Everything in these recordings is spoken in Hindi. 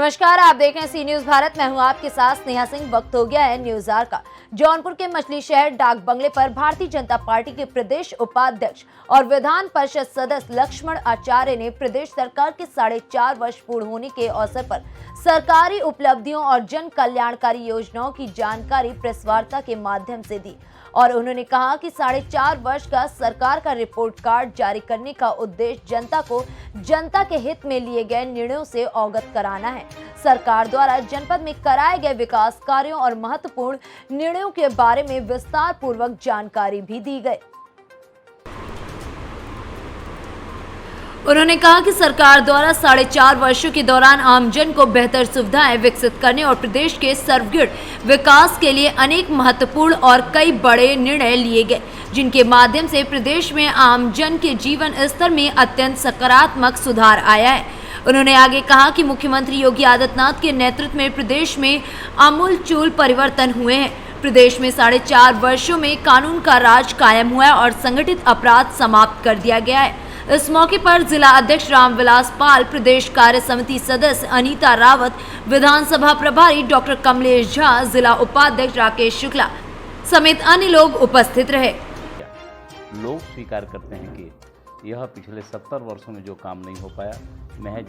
नमस्कार, आप देख रहे हैं सी न्यूज भारत। मैं हूं आपके साथ स्नेहा सिंह। वक्त हो गया है न्यूज आवर का। जौनपुर के मछली शहर डाक बंगले पर भारतीय जनता पार्टी के प्रदेश उपाध्यक्ष और विधान परिषद सदस्य लक्ष्मण आचार्य ने प्रदेश सरकार के 4.5 वर्ष पूर्ण होने के अवसर पर सरकारी उपलब्धियों और जन कल्याणकारी योजनाओं की जानकारी प्रेस वार्ता के माध्यम से दी और उन्होंने कहा कि 4.5 वर्ष का सरकार का रिपोर्ट कार्ड जारी करने का उद्देश्य जनता को जनता के हित में लिए गए निर्णयों से अवगत कराना है। सरकार द्वारा जनपद में कराए गए विकास कार्यों और महत्वपूर्ण निर्णयों के बारे में विस्तार पूर्वक जानकारी भी दी गई। उन्होंने कहा कि सरकार द्वारा 4.5 वर्षों के दौरान आमजन को बेहतर सुविधाएं विकसित करने और प्रदेश के सर्वगुण विकास के लिए अनेक महत्वपूर्ण और कई बड़े निर्णय लिए गए, जिनके माध्यम से प्रदेश में आमजन के जीवन स्तर में अत्यंत सकारात्मक सुधार आया है। उन्होंने आगे कहा कि मुख्यमंत्री योगी आदित्यनाथ के नेतृत्व में प्रदेश में आमूलचूल परिवर्तन हुए हैं। प्रदेश में 4.5 वर्षों में कानून का राज कायम हुआ है और संगठित अपराध समाप्त कर दिया गया है। इस मौके पर जिला अध्यक्ष रामविलास पाल, प्रदेश कार्य समिति सदस्य अनीता रावत, विधानसभा प्रभारी डॉक्टर कमलेश झा, जिला उपाध्यक्ष राकेश शुक्ला समेत अन्य लोग उपस्थित रहे। लोग स्वीकार करते हैं कि यह पिछले 70 वर्षों में जो काम नहीं हो पाया, महज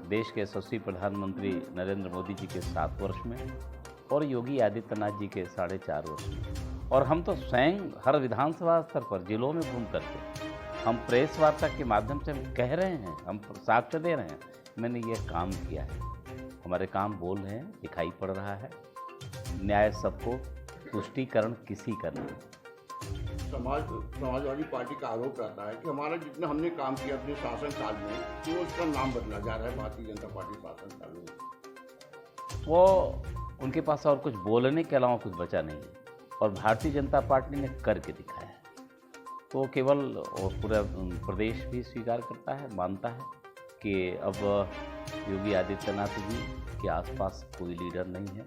देश के यशस्वी प्रधानमंत्री नरेंद्र मोदी जी के 7 वर्ष में और योगी आदित्यनाथ जी के 4.5 वर्ष में। और हम तो स्वयं हर विधानसभा स्तर पर जिलों में घूम करके हम प्रेस वार्ता के माध्यम से हम कह रहे हैं, हम साक्ष्य दे रहे हैं, मैंने ये काम किया है। हमारे काम बोल रहे हैं, दिखाई पड़ रहा है। न्याय सबको, तुष्टीकरण किसी का नहीं। समाजवादी पार्टी का आरोप रहता है कि हमारा जितना हमने काम किया अपने शासन काल में, तो उसका नाम बदला जा रहा है भारतीय जनता पार्टी शासन काल में। वो उनके पास और कुछ बोलने के अलावा कुछ बचा नहीं है और भारतीय जनता पार्टी ने करके दिखाया है। तो केवल और पूरा प्रदेश भी स्वीकार करता है, मानता है कि अब योगी आदित्यनाथ जी के आसपास कोई लीडर नहीं है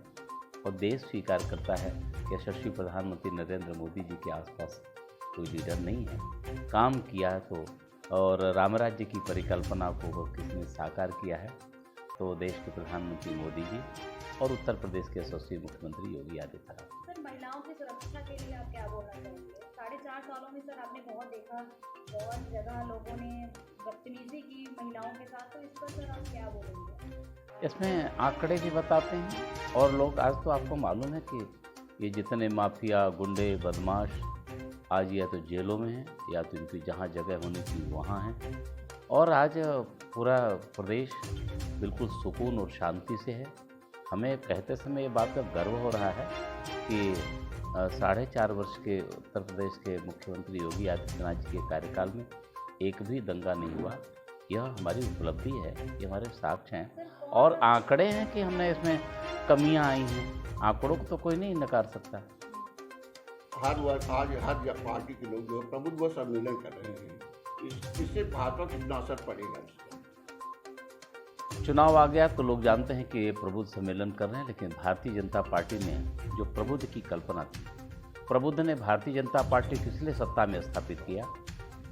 और देश स्वीकार करता है कि यशस्वी प्रधानमंत्री नरेंद्र मोदी जी के आसपास कोई लीडर नहीं है। काम किया है तो, और राम राज्य की परिकल्पना को किसने साकार किया है, तो देश के प्रधानमंत्री मोदी जी और उत्तर प्रदेश के यशस्वी मुख्यमंत्री योगी आदित्यनाथ। सर, महिलाओं की सुरक्षा के लिए आप क्या बोलना चाहेंगे? 4.5 सालों में सर आपने बहुत देखा, बहुत जगह लोगों ने बदतमीजी की महिलाओं के साथ, तो इस पर सर आप क्या बोलेंगे? इसमें आंकड़े भी बताते हैं और लोग, आज तो आपको मालूम है कि ये जितने माफिया, गुंडे, बदमाश आज या तो जेलों में हैं या तो इनकी जहाँ जगह होनी थी वहाँ हैं। और आज पूरा प्रदेश बिल्कुल सुकून और शांति से है। हमें कहते समय ये बात का गर्व हो रहा है कि 4.5 वर्ष के उत्तर प्रदेश के मुख्यमंत्री योगी आदित्यनाथ जी के कार्यकाल में एक भी दंगा नहीं हुआ। यह हमारी उपलब्धि है, ये हमारे साक्ष्य हैं और आंकड़े हैं कि हमने इसमें कमियां आई हैं। आंकड़ों को तो कोई नहीं नकार सकता। आज हर पार्टी के लोग जो प्रबुद्ध सम्मेलन कर रहे हैं, इससे भाजपा कितना असर पड़ेगा? चुनाव आ गया तो लोग जानते हैं कि ये प्रबुद्ध सम्मेलन कर रहे हैं, लेकिन भारतीय जनता पार्टी ने जो प्रबुद्ध की कल्पना थी, प्रबुद्ध ने भारतीय जनता पार्टी को इसलिए सत्ता में स्थापित किया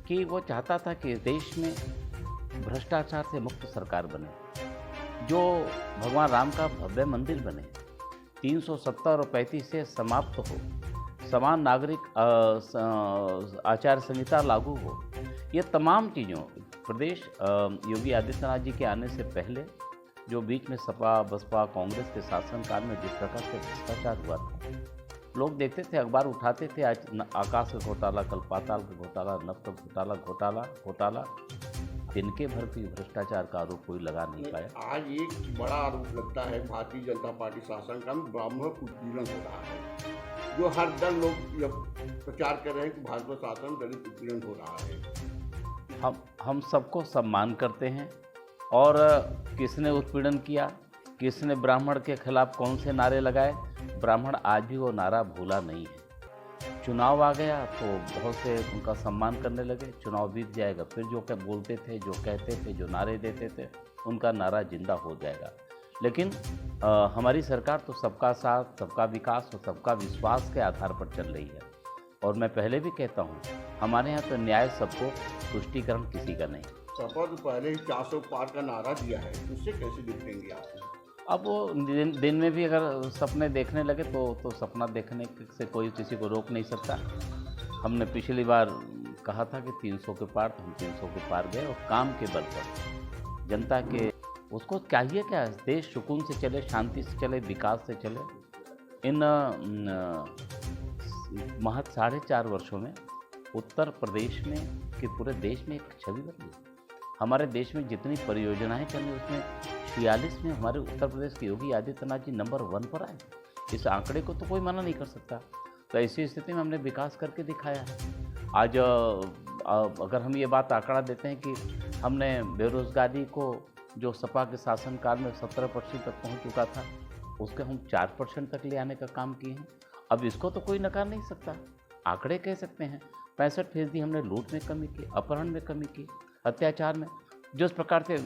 कि वो चाहता था कि देश में भ्रष्टाचार से मुक्त सरकार बने, जो भगवान राम का भव्य मंदिर बने, 370 और 35 से समाप्त हो, समान नागरिक आचार संहिता लागू हो। ये तमाम चीज़ों प्रदेश योगी आदित्यनाथ जी के आने से पहले जो बीच में सपा, बसपा, कांग्रेस के शासनकाल में जिस प्रकार से भ्रष्टाचार हुआ था, लोग देखते थे, अखबार उठाते थे, आज आकाश का घोटाला, कल पाताल का घोटाला, नफ्त का घोटाला, दिन के भर भी भ्रष्टाचार का आरोप कोई लगा नहीं पाया। आज एक बड़ा आरोप लगता है भारतीय जनता पार्टी शासन का ब्राह्मण उत्पीड़न हो रहा है, जो हर दल लोग प्रचार कर रहे हैं कि भाजपा शासन दलित उत्पीड़न हो रहा है। हम सबको सम्मान करते हैं और किसने उत्पीड़न किया, किसने ब्राह्मण के खिलाफ कौन से नारे लगाए, ब्राह्मण आज भी वो नारा भूला नहीं है। चुनाव आ गया तो बहुत से उनका सम्मान करने लगे, चुनाव बीत जाएगा फिर जो बोलते थे, जो कहते थे, जो नारे देते थे, उनका नारा जिंदा हो जाएगा। लेकिन हमारी सरकार तो सबका साथ, सबका विकास और सबका विश्वास के आधार पर चल रही है। और मैं पहले भी कहता हूँ, हमारे यहाँ तो न्याय सबको, तुष्टीकरण किसी का नहीं। सपा तो पहले ही 400 पार का नारा दिया है, उससे कैसे निपटेंगे आप? अब वो दिन में भी अगर सपने देखने लगे तो सपना देखने से कोई किसी को रोक नहीं सकता। हमने पिछली बार कहा था कि 300 के पार, तो हम 300 के पार गए और काम के बल पर जनता के उसको चाहिए क्या, देश सुकून से चले, शांति से चले, विकास से चले। इन महज 4.5 वर्षों में उत्तर प्रदेश में कि पूरे देश में एक छवि बदली। हमारे देश में जितनी परियोजनाएं चली उसमें 46 में हमारे उत्तर प्रदेश के योगी आदित्यनाथ जी नंबर 1 पर आए। इस आंकड़े को तो कोई मना नहीं कर सकता। तो ऐसी स्थिति में हमने विकास करके दिखाया है। आज अगर हम ये बात आंकड़ा देते हैं कि हमने बेरोजगारी को जो सपा के शासनकाल में 17% तक पहुंच चुका था, उसके हम 4% तक ले आने का काम किए हैं। अब इसको तो कोई नकार नहीं सकता, आंकड़े कह सकते हैं। 65% हमने लूट में कमी की, अपहरण में कमी की, अत्याचार में, जिस प्रकार से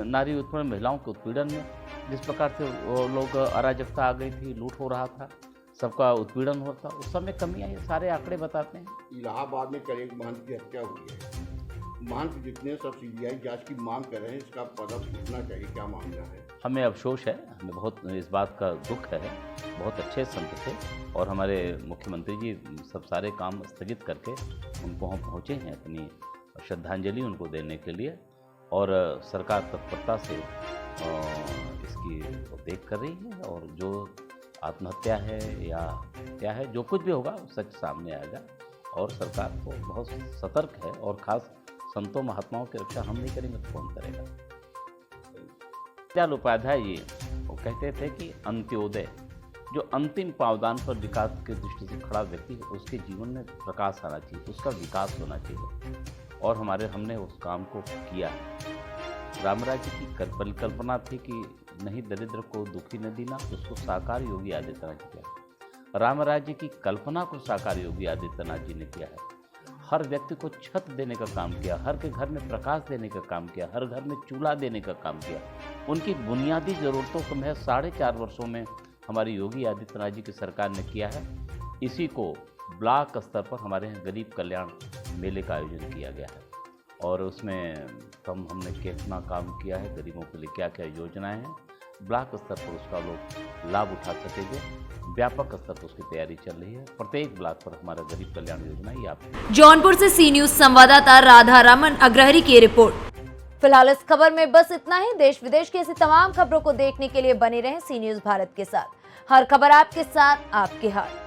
नारी उत्पीड़न, महिलाओं के उत्पीड़न में जिस प्रकार से वो लोग अराजकता आ गई थी, लूट हो रहा था, सबका उत्पीड़न होता, उस सब में कमी आई। सारे आंकड़े बताते हैं। इलाहाबाद में कल एक महंत की हत्या हुई है। महंत जितने सब सीबीआई जांच की मांग कर रहे हैं, इसका पता पूछना चाहिए, क्या मामला है? हमें अफसोस है, हमें बहुत इस बात का दुख है। बहुत अच्छे संत थे और हमारे मुख्यमंत्री जी सब सारे काम स्थगित करके उनको हम पहुँचे हैं अपनी श्रद्धांजलि उनको देने के लिए, और सरकार तत्परता से इसकी देख कर रही है। और जो आत्महत्या है या क्या है, जो कुछ भी होगा सच सामने आएगा और सरकार तो बहुत सतर्क है। और ख़ास संतों महात्माओं की रक्षा हम नहीं करेंगे तो कौन करेगा? दीनदयाल उपाध्याय जी वो कहते थे कि अंत्योदय, जो अंतिम पावदान पर विकास की दृष्टि से खड़ा व्यक्ति है, उसके जीवन में प्रकाश आना चाहिए, उसका विकास होना चाहिए। और हमने उस काम को किया है। राम राज्य की परिकल्पना थी कि नहीं दरिद्र को दुखी न देना, उसको साकार योगी आदित्यनाथ जी किया। राम राज्य की कल्पना को साकार योगी आदित्यनाथ जी ने किया है। हर व्यक्ति को छत देने का काम किया, हर के घर में प्रकाश देने का काम किया, हर घर में चूल्हा देने का काम किया। उनकी बुनियादी ज़रूरतों को महज 4.5 वर्षों में हमारी योगी आदित्यनाथ जी की सरकार ने किया है। इसी को ब्लॉक स्तर पर हमारे यहाँ गरीब कल्याण मेले का आयोजन किया गया है और उसमें हमने कितना काम किया है, गरीबों के लिए क्या क्या योजनाएं हैं, ब्लॉक स्तर पर उसका लोग लाभ उठा सकेंगे। व्यापक स्तर पर उसकी तैयारी चल रही है। प्रत्येक ब्लॉक पर हमारा गरीब कल्याण योजना ही आप। जौनपुर से सी न्यूज संवाददाता राधा रमन अग्रहरी की रिपोर्ट। फिलहाल इस खबर में बस इतना ही। देश विदेश की ऐसी तमाम खबरों को देखने के लिए बने रहें सी न्यूज भारत के साथ। हर खबर आपके साथ, आपके हाथ।